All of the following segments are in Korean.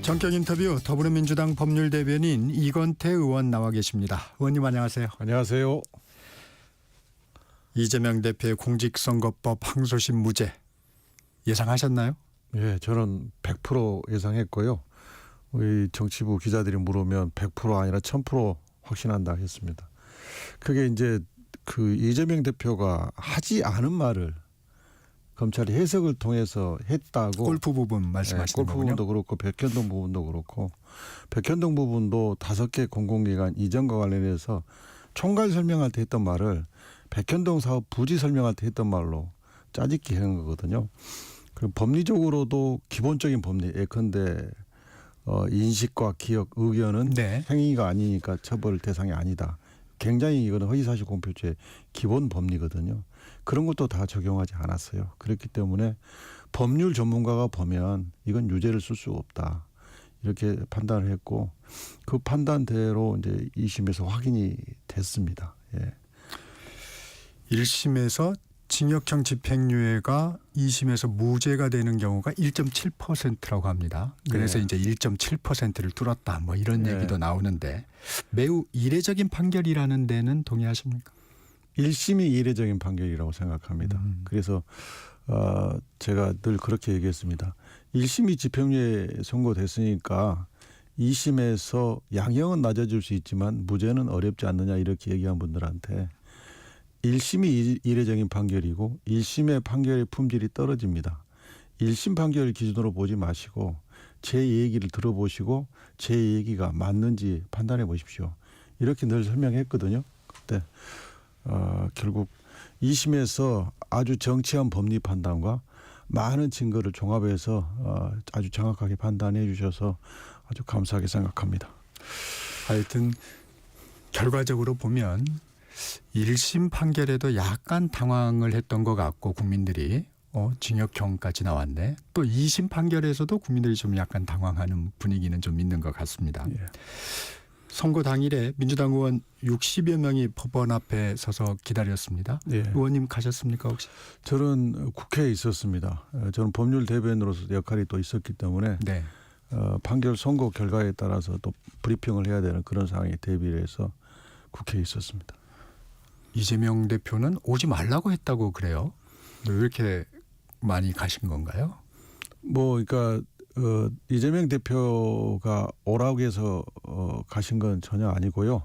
전격 인터뷰 더불어민주당 법률대변인 이건태 의원 나와 계십니다. 의원님 안녕하세요. 안녕하세요. 이재명 대표의 공직선거법 항소심 무죄 예상하셨나요? 예, 저는 100% 예상했고요. 우리 정치부 기자들이 물으면 100% 아니라 1000% 확신한다 했습니다. 그게 이제 그 이재명 대표가 하지 않은 말을 검찰이 해석을 통해서 했다고. 골프 부분 말씀하시는 네, 골프 거군요. 부분도 그렇고 백현동 부분도 그렇고 백현동 부분도 5개 공공기관 이전과 관련해서 총괄 설명할 때 했던 말을 백현동 사업 부지 설명할 때 했던 말로 짜집기 한 거거든요. 그리고 법리적으로도 기본적인 법리 예컨대 인식과 기억, 의견은 네. 행위가 아니니까 처벌 대상이 아니다. 굉장히 이거는 허위사실 공표죄의 기본 법리거든요. 그런 것도 다 적용하지 않았어요. 그렇기 때문에 법률 전문가가 보면 이건 유죄를 쓸 수 없다. 이렇게 판단을 했고 그 판단대로 이제 2심에서 확인이 됐습니다. 예. 1심에서 징역형 집행유예가 2심에서 무죄가 되는 경우가 1.7%라고 합니다. 그래서 네. 이제 1.7%를 뚫었다 뭐 이런 네. 얘기도 나오는데 매우 이례적인 판결이라는 데는 동의하십니까? 1심이 이례적인 판결이라고 생각합니다. 그래서 제가 늘 그렇게 얘기했습니다. 1심이 집행유예 선고됐으니까 2심에서 양형은 낮아질 수 있지만 무죄는 어렵지 않느냐 이렇게 얘기한 분들한테 1심이 이례적인 판결이고 1심의 판결의 품질이 떨어집니다. 1심 판결을 기준으로 보지 마시고 제 얘기를 들어보시고 제 얘기가 맞는지 판단해 보십시오. 이렇게 늘 설명했거든요. 그때 결국 2심에서 아주 정치한 법리 판단과 많은 증거를 종합해서 아주 정확하게 판단해 주셔서 아주 감사하게 생각합니다. 하여튼 결과적으로 보면 1심 판결에도 약간 당황을 했던 것 같고 국민들이 징역형까지 나왔네. 또 2심 판결에서도 국민들이 좀 약간 당황하는 분위기는 좀 있는 것 같습니다. 예. 선거 당일에 민주당 의원 60여 명이 법원 앞에 서서 기다렸습니다. 예. 의원님 가셨습니까 혹시? 저는 국회에 있었습니다. 저는 법률 대변인으로서 역할이 또 있었기 때문에 네. 판결 선고 결과에 따라서 또 브리핑을 해야 되는 그런 상황에 대비를 해서 국회에 있었습니다. 이재명 대표는 오지 말라고 했다고 그래요. 왜 이렇게 많이 가신 건가요? 그러니까 이재명 대표가 오라고 해서 가신 건 전혀 아니고요.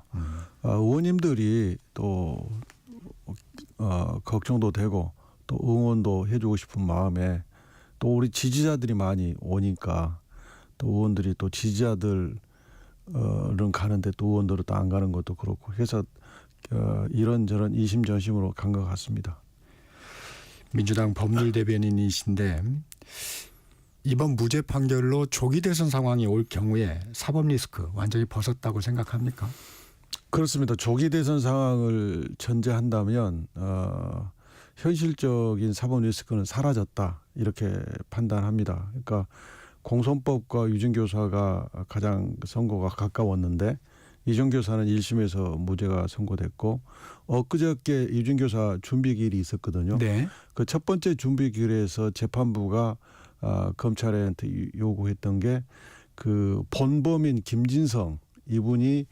의원님들이 또 걱정도 되고 또 응원도 해주고 싶은 마음에 또 우리 지지자들이 많이 오니까 또 의원들이 또 지지자들은 가는데 또 의원들은 또 안 가는 것도 그렇고 해서 이런저런 이심전심으로 간 것 같습니다. 민주당 법률대변인이신데 이번 무죄 판결로 조기 대선 상황이 올 경우에 사법 리스크 완전히 벗었다고 생각합니까? 그렇습니다. 조기 대선 상황을 전제한다면 현실적인 사법 리스크는 사라졌다 이렇게 판단합니다. 그러니까 공선법과 유증교사가 가장 선고가 가까웠는데 유증교사는 1심에서 무죄가 선고됐고 엊그저께 유증교사 준비기일이 있었거든요. 네. 그 첫 번째 준비기일에서 재판부가 검찰한테 요구했던 게 그 본범인 김진성 이분이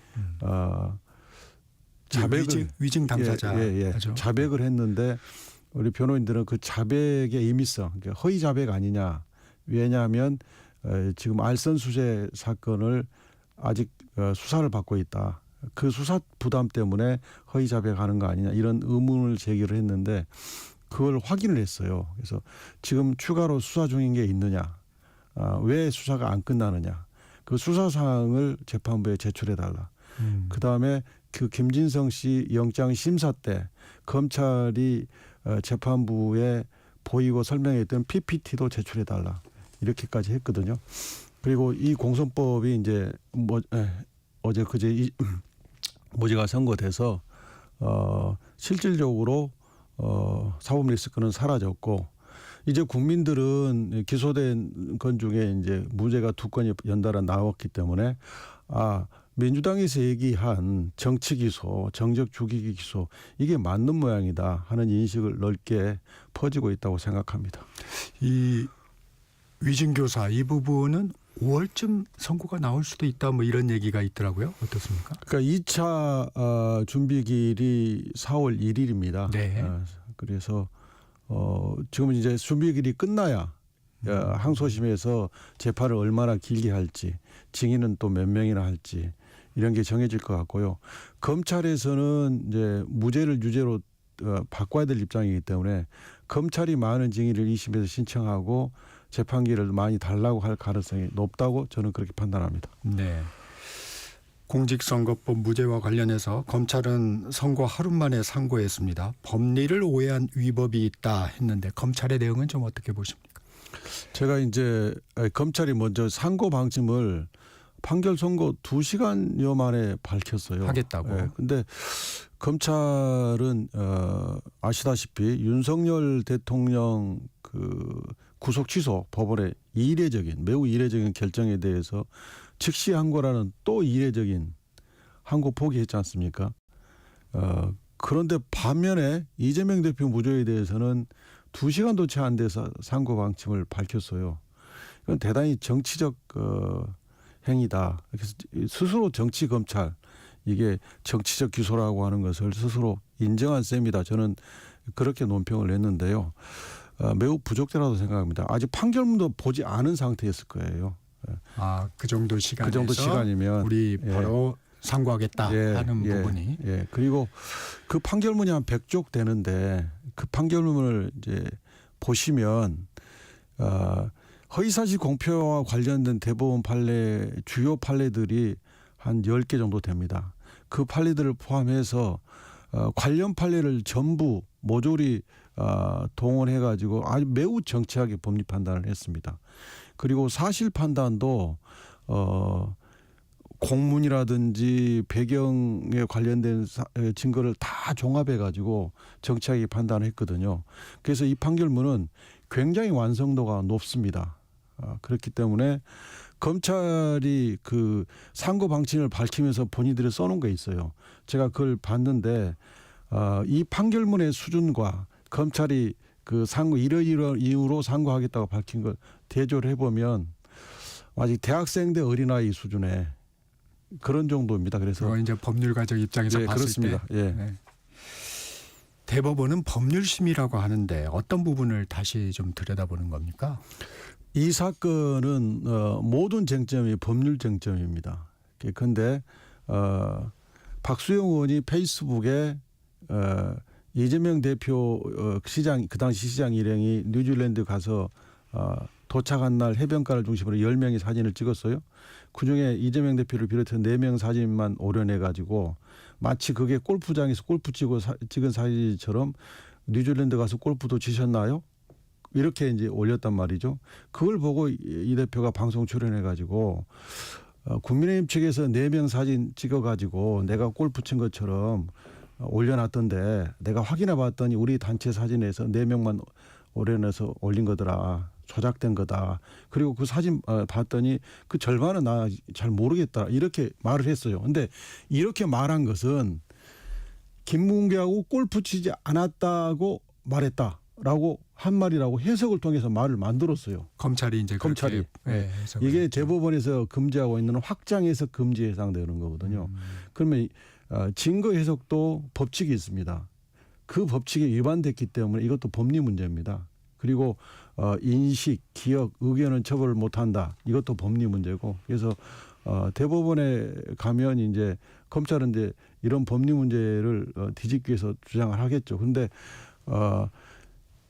자백을 위증 당사자 하죠. 자백을 했는데 우리 변호인들은 그 자백의 의미성, 그러니까 허위 자백 아니냐. 왜냐하면 지금 알선수재 사건을 아직 수사를 받고 있다. 그 수사 부담 때문에 허위 자백하는 거 아니냐 이런 의문을 제기를 했는데 그걸 확인을 했어요. 그래서 지금 추가로 수사 중인 게 있느냐, 왜 수사가 안 끝나느냐, 그 수사 사항을 재판부에 제출해 달라. 그 다음에 그 김진성 씨 영장 심사 때 검찰이 재판부에 보이고 설명했던 PPT도 제출해 달라. 이렇게까지 했거든요. 그리고 이 공선법이 이제 어제 그제 무죄가 선고돼서 실질적으로 사법 리스크는 사라졌고 이제 국민들은 기소된 건 중에 이제 무죄가 2건이 연달아 나왔기 때문에 민주당에서 얘기한 정치 기소, 정적 죽이기 기소 이게 맞는 모양이다 하는 인식을 넓게 퍼지고 있다고 생각합니다. 이 위증교사 이 부분은 5월쯤 선고가 나올 수도 있다 뭐 이런 얘기가 있더라고요. 어떻습니까? 그러니까 2차 준비기일이 4월 1일입니다. 네. 그래서 지금 이제 준비기일이 끝나야 항소심에서 재판을 얼마나 길게 할지, 증인은 또 몇 명이나 할지 이런 게 정해질 것 같고요. 검찰에서는 이제 무죄를 유죄로 바꿔야 될 입장이기 때문에 검찰이 많은 증인을 2심에서 신청하고 재판기를 많이 달라고 할 가능성이 높다고 저는 그렇게 판단합니다. 네. 공직선거법 무죄와 관련해서 검찰은 선고 하루 만에 상고했습니다. 법리를 오해한 위법이 있다 했는데 검찰의 대응은 좀 어떻게 보십니까? 제가 이제 검찰이 먼저 상고 방침을 판결 선고 2시간여 만에 밝혔어요. 하겠다고. 근데 검찰은 아시다시피 윤석열 대통령 그 구속 취소 법원의 매우 이례적인 결정에 대해서 즉시 항고라는 또 이례적인 항고 포기했지 않습니까? 그런데 반면에 이재명 대표 무죄에 대해서는 2시간도 채 안 돼서 상고 방침을 밝혔어요. 이건 대단히 정치적 행위다. 그래서 스스로 정치 검찰 이게 정치적 기소라고 하는 것을 스스로 인정한 셈이다. 저는 그렇게 논평을 냈는데요. 매우 부족하다고 생각합니다. 아직 판결문도 보지 않은 상태였을 거예요. 그 정도 시간에서 그 정도 시간이면 우리 바로 상고하겠다 하는 부분이. 그리고 그 판결문이 한 100쪽 되는데 그 판결문을 이제 보시면 허위사실 공표와 관련된 대법원 판례 주요 판례들이 한 10개 정도 됩니다. 그 판례들을 포함해서 관련 판례를 전부 모조리 동원해 가지고 아주 매우 정치하게 법리 판단을 했습니다. 그리고 사실 판단도 공문이라든지 배경에 관련된 증거를 다 종합해 가지고 정치하게 판단을 했거든요. 그래서 이 판결문은 굉장히 완성도가 높습니다. 그렇기 때문에 검찰이 그 상고 방침을 밝히면서 본인들이 써놓은 게 있어요. 제가 그걸 봤는데 이 판결문의 수준과 검찰이 그 상고 이러이러한 이유로 상고하겠다고 밝힌 걸 대조를 해보면 아직 대학생 대 어린아이 수준의 그런 정도입니다. 그래서 이제 법률가적 입장에서 봤을 그렇습니다. 때 대법원은 법률심이라고 하는데 어떤 부분을 다시 좀 들여다보는 겁니까? 이 사건은 모든 쟁점이 법률 쟁점입니다. 그런데 박수영 의원이 페이스북에 이재명 대표 시장 그 당시 시장 일행이 뉴질랜드 가서 도착한 날 해변가를 중심으로 10명의 사진을 찍었어요. 그중에 이재명 대표를 비롯해 4명 사진만 오려내 가지고 마치 그게 골프장에서 골프 찍은 사진처럼 뉴질랜드 가서 골프도 치셨나요? 이렇게 이제 올렸단 말이죠. 그걸 보고 이 대표가 방송 출연해 가지고 국민의힘 측에서 4명 사진 찍어 가지고 내가 골프 친 것처럼 올려놨던데 내가 확인해 봤더니 우리 단체 사진에서 4명만 오려내서 올린 거더라. 조작된 거다. 그리고 그 사진 봤더니 그 절반은 나 잘 모르겠다. 이렇게 말을 했어요. 근데 이렇게 말한 것은 김문규하고 골프 치지 않았다고 말했다라고 한 말이라고 해석을 통해서 말을 만들었어요. 검찰이 이제 검찰이 이게 대법원에서 금지하고 있는 확장 해석 금지에 해당되는 거거든요. 그러면 증거 해석도 법칙이 있습니다. 그 법칙에 위반됐기 때문에 이것도 법리 문제입니다. 그리고 인식, 기억, 의견은 처벌을 못한다. 이것도 법리 문제고. 그래서 대법원에 가면 이제 검찰은 이제 이런 법리 문제를 뒤집기 위해서 주장을 하겠죠. 그런데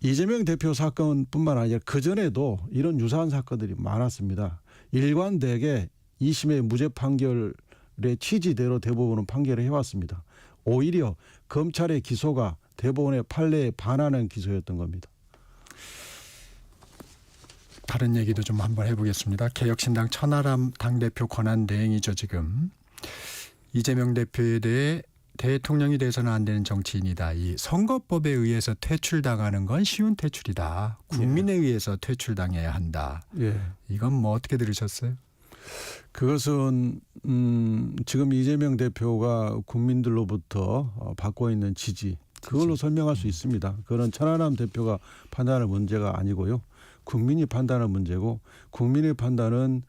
이재명 대표 사건뿐만 아니라 그 전에도 이런 유사한 사건들이 많았습니다. 일관되게 2심의 무죄 판결의 취지대로 대법원은 판결을 해왔습니다. 오히려 검찰의 기소가 대법원의 판례에 반하는 기소였던 겁니다. 다른 얘기도 좀 한번 해보겠습니다. 개혁신당 천하람 당대표 권한대행이죠 지금. 이재명 대표에 대해 대통령이 돼서는 안 되는 정치인이다. 이 선거법에 의해서 퇴출당하는 건 쉬운 퇴출이다. 국민에 의해서 퇴출당해야 한다. 이건 뭐 어떻게 들으셨어요? 그것은 지금 이재명 대표가 국민들로부터 받고 있는 지지 그걸로 설명할 수 있습니다. 그건 천하람 대표가 판단할 문제가 아니고요. 국민이 판단할 문제고 국민의 판단은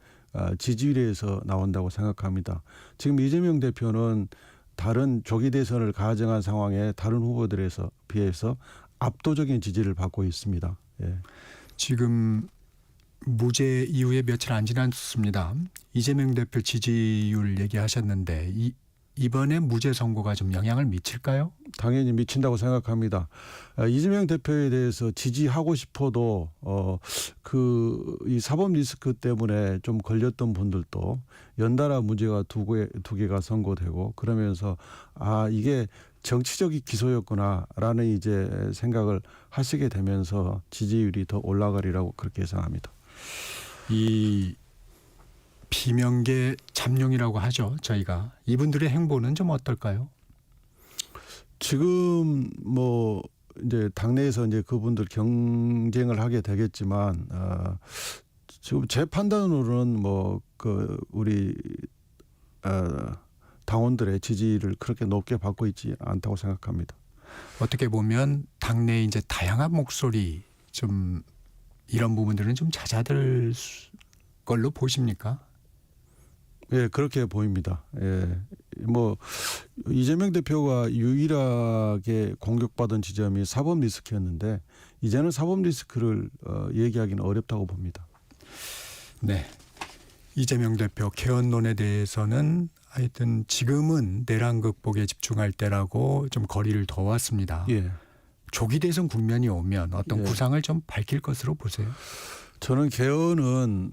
지지율에서 나온다고 생각합니다. 지금 이재명 대표는 다른 조기 대선을 가정한 상황에 다른 후보들에서 비해서 압도적인 지지를 받고 있습니다. 예. 지금 무죄 이후에 며칠 안 지났습니다. 이재명 대표 지지율 얘기하셨는데 이번에 무죄 선고가 좀 영향을 미칠까요? 당연히 미친다고 생각합니다. 이재명 대표에 대해서 지지하고 싶어도 이 사법 리스크 때문에 좀 걸렸던 분들도 연달아 무죄가 두 개가 선고되고 그러면서 이게 정치적인 기소였구나라는 이제 생각을 하시게 되면서 지지율이 더 올라가리라고 그렇게 예상합니다. 이 비명계 잠룡이라고 하죠. 저희가 이분들의 행보는 좀 어떨까요? 지금 뭐 이제 당내에서 이제 그분들 경쟁을 하게 되겠지만 지금 제 판단으로는 뭐 우리 당원들의 지지를 그렇게 높게 받고 있지 않다고 생각합니다. 어떻게 보면 당내 이제 다양한 목소리 좀 이런 부분들은 좀 잦아들 걸로 보십니까? 예, 그렇게 보입니다. 예, 뭐 이재명 대표가 유일하게 공격받은 지점이 사법 리스크였는데 이제는 사법 리스크를 얘기하기는 어렵다고 봅니다. 네, 이재명 대표 개헌론에 대해서는 하여튼 지금은 내란 극복에 집중할 때라고 좀 거리를 둬왔습니다. 예. 조기 대선 국면이 오면 어떤 예. 구상을 좀 밝힐 것으로 보세요. 저는 개헌은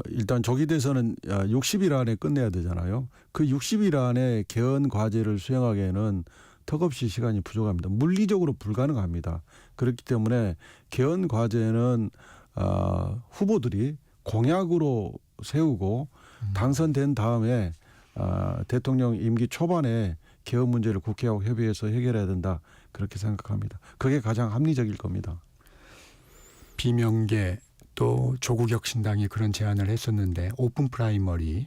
일단 조기 대선은 60일 안에 끝내야 되잖아요. 그 60일 안에 개헌 과제를 수행하기에는 턱없이 시간이 부족합니다. 물리적으로 불가능합니다. 그렇기 때문에 개헌 과제는 후보들이 공약으로 세우고 당선된 다음에 대통령 임기 초반에 개헌 문제를 국회하고 협의해서 해결해야 된다. 그렇게 생각합니다. 그게 가장 합리적일 겁니다. 비명계 또 조국혁신당이 그런 제안을 했었는데 오픈 프라이머리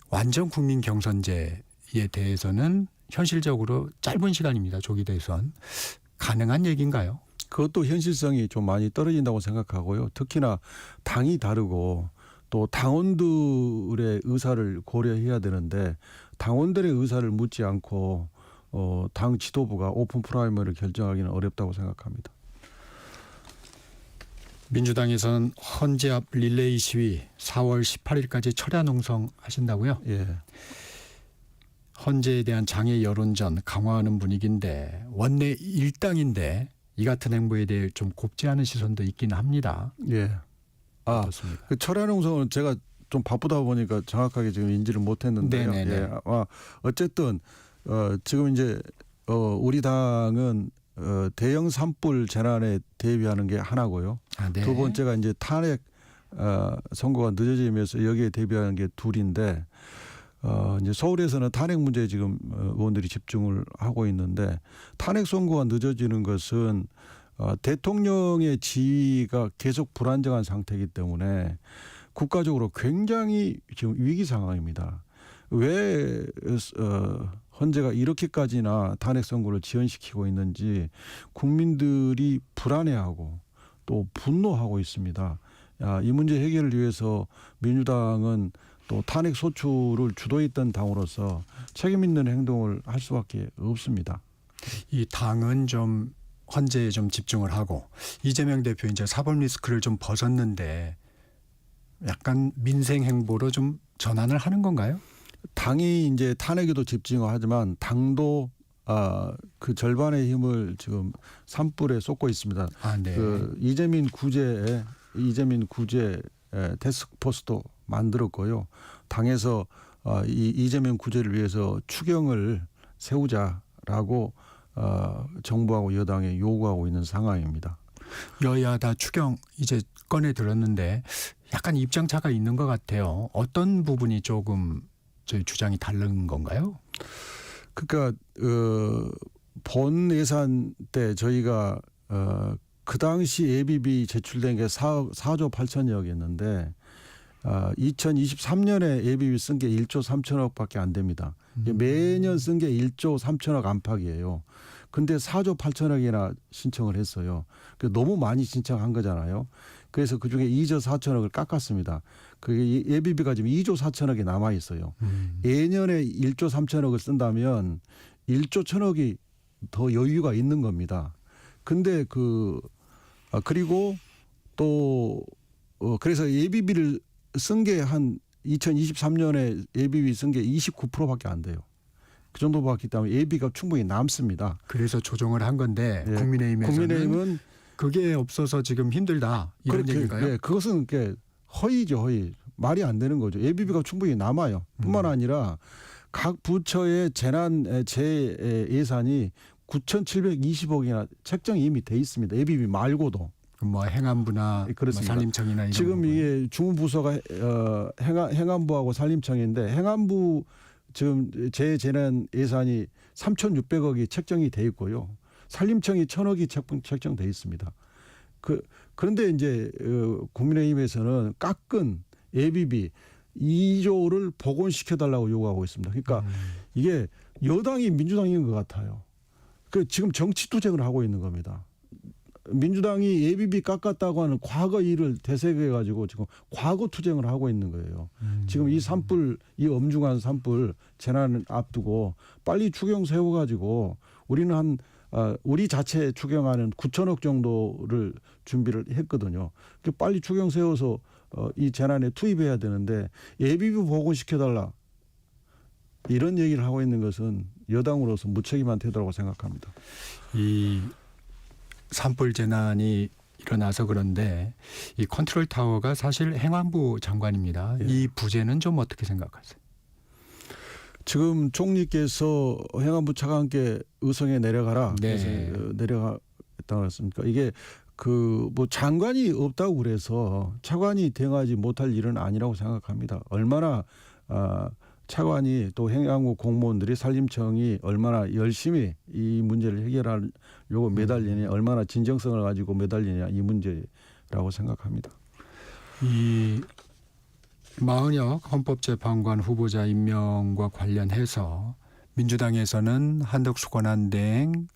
완전 국민 경선제에 대해서는 현실적으로 짧은 시간입니다. 조기 대선 가능한 얘기인가요? 그것도 현실성이 좀 많이 떨어진다고 생각하고요. 특히나 당이 다르고 또 당원들의 의사를 고려해야 되는데 당원들의 의사를 묻지 않고 당 지도부가 오픈 프라이머리를 결정하기는 어렵다고 생각합니다. 민주당에서는 헌재 앞 릴레이 시위 4월 18일까지 철야 농성하신다고요? 예. 헌재에 대한 장애 여론전 강화하는 분위기인데 원내 일당인데 이 같은 행보에 대해 좀 곱지 않은 시선도 있긴 합니다. 예. 어떻습니까? 그 철야농성은 제가 좀 바쁘다 보니까 정확하게 지금 인지를 못했는데요. 네네네. 예. 어쨌든 지금 이제 우리 당은 대형 산불 재난에 대비하는 게 하나고요. 네. 두 번째가 이제 탄핵 선고가 늦어지면서 여기에 대비하는 게 둘인데 이제 서울에서는 탄핵 문제에 지금 의원들이 집중을 하고 있는데 탄핵 선고가 늦어지는 것은 대통령의 지위가 계속 불안정한 상태이기 때문에 국가적으로 굉장히 지금 위기 상황입니다. 왜 헌재가 이렇게까지나 탄핵 선고를 지연시키고 있는지 국민들이 불안해하고 또 분노하고 있습니다. 이 문제 해결을 위해서 민주당은 또 탄핵 소추를 주도했던 당으로서 책임 있는 행동을 할 수밖에 없습니다. 이 당은 좀 헌재에 좀 집중을 하고 이재명 대표 이제 사법 리스크를 좀 벗었는데 약간 민생 행보로 좀 전환을 하는 건가요? 당이 이제 탄핵에도 집중을 하지만 당도 그 절반의 힘을 지금 산불에 쏟고 있습니다. 네. 그 이재민 구제 태스크포스도 만들었고요. 당에서 이 이재명 구제를 위해서 추경을 세우자라고 정부하고 여당에 요구하고 있는 상황입니다. 여야 다 추경 이제 꺼내 들었는데 약간 입장차가 있는 것 같아요. 어떤 부분이 조금 저희 주장이 다른 건가요? 그러니까 본 예산 때 저희가 그 당시 예비비 제출된 게 4조 8천억이었는데 2023년에 예비비 쓴 게 1조 3천억밖에 안 됩니다. 매년 쓴 게 1조 3천억 안팎이에요. 근데 4조 8천억이나 신청을 했어요. 너무 많이 신청한 거잖아요. 그래서 그중에 2조 4천억을 깎았습니다. 그게 예비비가 지금 2조 4천억이 남아 있어요. 예년에 1조 3천억을 쓴다면 1조 1천억이 더 여유가 있는 겁니다. 근데 그리고 또 그래서 예비비를 쓴 게 한 2023년에 예비비 쓴 게 29%밖에 안 돼요. 그 정도 받기 때문에 예비가 충분히 남습니다. 그래서 조정을 한 건데 예. 국민의힘에서는 국민의힘은 그게 없어서 지금 힘들다 이런 그렇게, 얘기인가요? 예, 그것은 허위죠, 허위. 말이 안 되는 거죠. 예비비가 충분히 남아요. 뿐만 아니라 각 부처의 재난 예산이 9,720억이나 책정이 이미 돼 있습니다. 예비비 말고도. 뭐 행안부나 뭐 그렇습니다. 산림청이나 이런 지금 거고요. 이게 주무부서가 행안부하고 산림청인데 행안부 지금 재재난 예산이 3,600억이 책정이 돼 있고요. 산림청이 1,000억이 책정돼 있습니다. 그런데 이제 국민의힘에서는 깎은 예비비 2조를 복원시켜달라고 요구하고 있습니다. 그러니까 이게 여당이 민주당인 것 같아요. 지금 정치 투쟁을 하고 있는 겁니다. 민주당이 예비비 깎았다고 하는 과거 일을 되새겨 가지고 지금 과거 투쟁을 하고 있는 거예요. 지금 이 엄중한 산불 재난을 앞두고 빨리 추경 세워 가지고 우리는 우리 자체 추경하는 9천억 정도를 준비를 했거든요. 빨리 추경 세워서 이 재난에 투입해야 되는데 예비비 복원시켜달라 이런 얘기를 하고 있는 것은 여당으로서 무책임한 태도라고 생각합니다. 이 산불 재난이 일어나서 그런데 이 컨트롤 타워가 사실 행안부 장관입니다. 예. 이 부재는 좀 어떻게 생각하세요? 지금 총리께서 행안부 차관께 의성에 내려가라. 네. 그래서 내려갔다고 했습니까? 이게 뭐 장관이 없다고 그래서 차관이 대응하지 못할 일은 아니라고 생각합니다. 얼마나 차관이 또 행안부 공무원들이 산림청이 얼마나 열심히 이 문제를 해결하려고 매달리냐, 얼마나 진정성을 가지고 매달리냐 이 문제라고 생각합니다. 이 마은혁 헌법재판관 후보자 임명과 관련해서 민주당에서는 한덕수 권한대행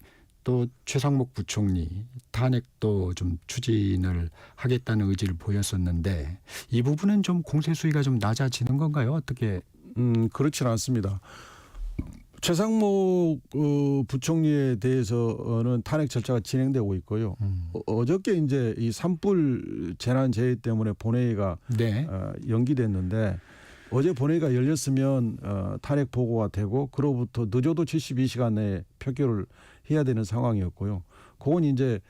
또 최상목 부총리 탄핵도 좀 추진을 하겠다는 의지를 보였었는데 이 부분은 좀 공세 수위가 좀 낮아지는 건가요? 어떻게? 그렇지는 않습니다. 최상목 부총리에 대해서는 탄핵 절차가 진행되고 있고요. 어저께 이제 이 산불 재난재해 때문에 본회의가 네. 연기됐는데 어제 본회의가 열렸으면 탄핵 보고가 되고 그로부터 늦어도 72시간 내에 표결을 해야 되는 상황이었고요. 그건 이제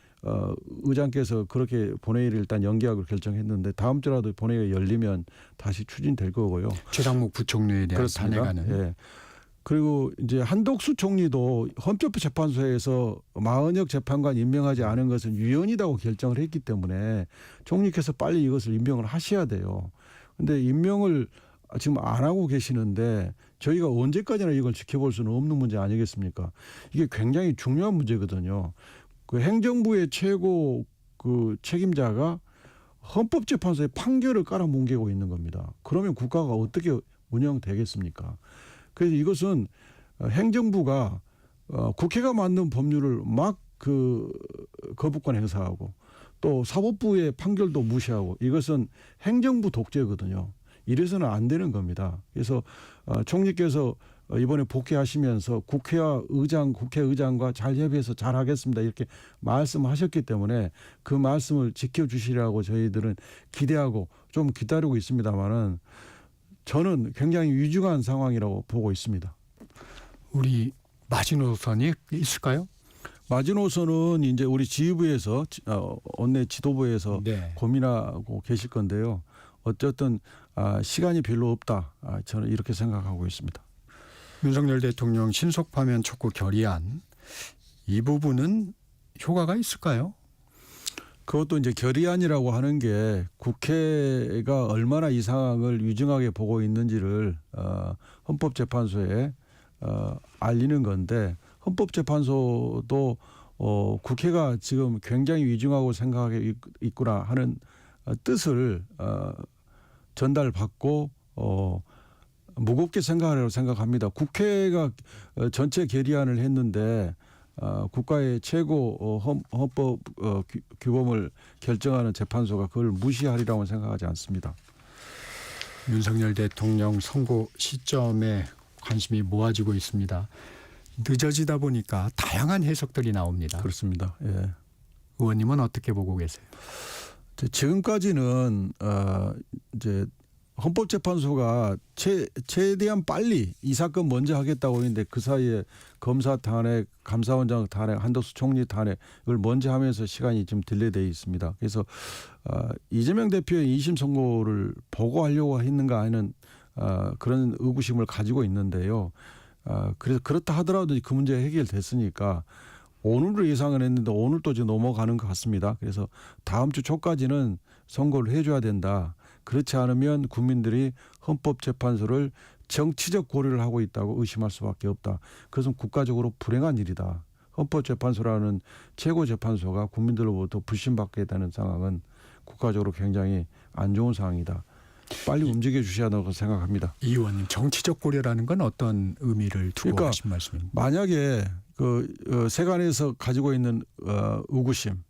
의장께서 그렇게 본회의를 일단 연기하기로 결정했는데 다음 주라도 본회의가 열리면 다시 추진될 거고요. 최상목 부총리에 대한 그렇습니다. 탄핵안은. 예. 그리고 이제 한덕수 총리도 헌법재판소에서 마은혁 재판관 임명하지 않은 것은 위헌이라고 결정을 했기 때문에 총리께서 빨리 이것을 임명을 하셔야 돼요. 그런데 임명을 지금 안 하고 계시는데 저희가 언제까지나 이걸 지켜볼 수는 없는 문제 아니겠습니까? 이게 굉장히 중요한 문제거든요. 행정부의 최고 책임자가 헌법재판소에 판결을 깔아뭉개고 있는 겁니다. 그러면 국가가 어떻게 운영되겠습니까? 그래서 이것은 행정부가 국회가 만든 법률을 막 거부권 행사하고 또 사법부의 판결도 무시하고 이것은 행정부 독재거든요. 이래서는 안 되는 겁니다. 그래서 총리께서 이번에 복귀하시면서 국회의장과 잘 협의해서 잘 하겠습니다. 이렇게 말씀하셨기 때문에 그 말씀을 지켜주시라고 저희들은 기대하고 좀 기다리고 있습니다만은 저는 굉장히 위중한 상황이라고 보고 있습니다. 우리 마지노선이 있을까요? 마지노선은 이제 우리 지휘부에서 원내 지도부에서 네. 고민하고 계실 건데요. 어쨌든 시간이 별로 없다. 저는 이렇게 생각하고 있습니다. 윤석열 대통령 신속 파면 촉구 결의안 이 부분은 효과가 있을까요? 그것도 이제 결의안이라고 하는 게 국회가 얼마나 이 상황을 위중하게 보고 있는지를 헌법재판소에 알리는 건데 헌법재판소도 국회가 지금 굉장히 위중하고 생각하고 있구나 하는 뜻을 전달받고 무겁게 생각하라고 생각합니다. 국회가 전체 결의안을 했는데 국가의 최고 헌법 규범을 결정하는 재판소가 그걸 무시하리라고 생각하지 않습니다. 윤석열 대통령 선고 시점에 관심이 모아지고 있습니다. 늦어지다 보니까 다양한 해석들이 나옵니다. 그렇습니다. 예. 의원님은 어떻게 보고 계세요? 지금까지는 이제 헌법재판소가 최대한 빨리 이 사건 먼저 하겠다고 했는데 그 사이에 검사 탄핵, 감사원장 탄핵, 한덕수 총리 탄핵을 먼저 하면서 시간이 좀 딜레이되어 있습니다. 그래서 이재명 대표의 2심 선고를 보고하려고 했는가 하는 그런 의구심을 가지고 있는데요. 그래서 그렇다 하더라도 그 문제가 해결됐으니까 오늘을 예상을 했는데 오늘 또 지금 넘어가는 것 같습니다. 그래서 다음 주 초까지는 선고를 해줘야 된다. 그렇지 않으면 국민들이 헌법재판소를 정치적 고려를 하고 있다고 의심할 수밖에 없다. 그것은 국가적으로 불행한 일이다. 헌법재판소라는 최고재판소가 국민들로부터 불신받게 되는 상황은 국가적으로 굉장히 안 좋은 상황이다. 빨리 움직여 주셔야 한다고 생각합니다. 이 의원님, 정치적 고려라는 건 어떤 의미를 두고 그러니까 하신 말씀입니까? 만약에 세간에서 가지고 있는 의구심,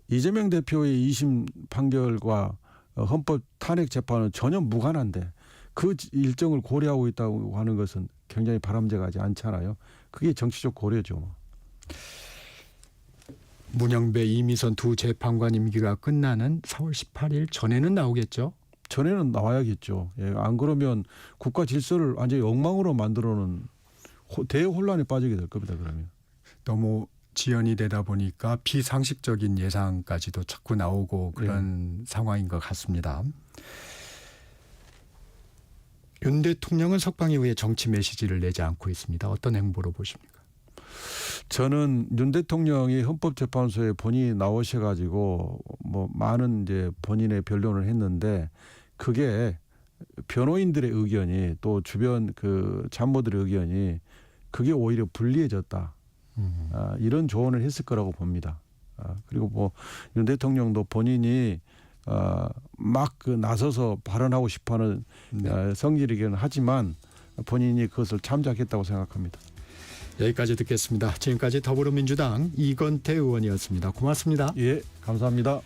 이재명 대표의 2심 판결과 헌법 탄핵 재판은 전혀 무관한데 그 일정을 고려하고 있다고 하는 것은 굉장히 바람직하지 않잖아요. 그게 정치적 고려죠. 문영배, 이미선 두 재판관 임기가 끝나는 4월 18일 전에는 나오겠죠? 전에는 나와야겠죠. 예, 안 그러면 국가 질서를 완전히 엉망으로 만들어놓은 대혼란에 빠지게 될 겁니다. 그러면. 너무 지연이 되다 보니까 비상식적인 예상까지도 자꾸 나오고 그런 상황인 것 같습니다. 윤 대통령은 석방 이후에 정치 메시지를 내지 않고 있습니다. 어떤 행보로 보십니까? 저는 윤 대통령이 헌법재판소에 본인이 나오셔가지고 뭐 많은 이제 본인의 변론을 했는데 그게 변호인들의 의견이 또 주변 그 참모들의 의견이 그게 오히려 불리해졌다. 이런 조언을 했을 거라고 봅니다. 그리고 뭐 윤 대통령도 본인이 막 나서서 발언하고 싶어하는 성질이긴 하지만 본인이 그것을 참작했다고 생각합니다. 여기까지 듣겠습니다. 지금까지 더불어민주당 이건태 의원이었습니다. 고맙습니다. 예, 감사합니다.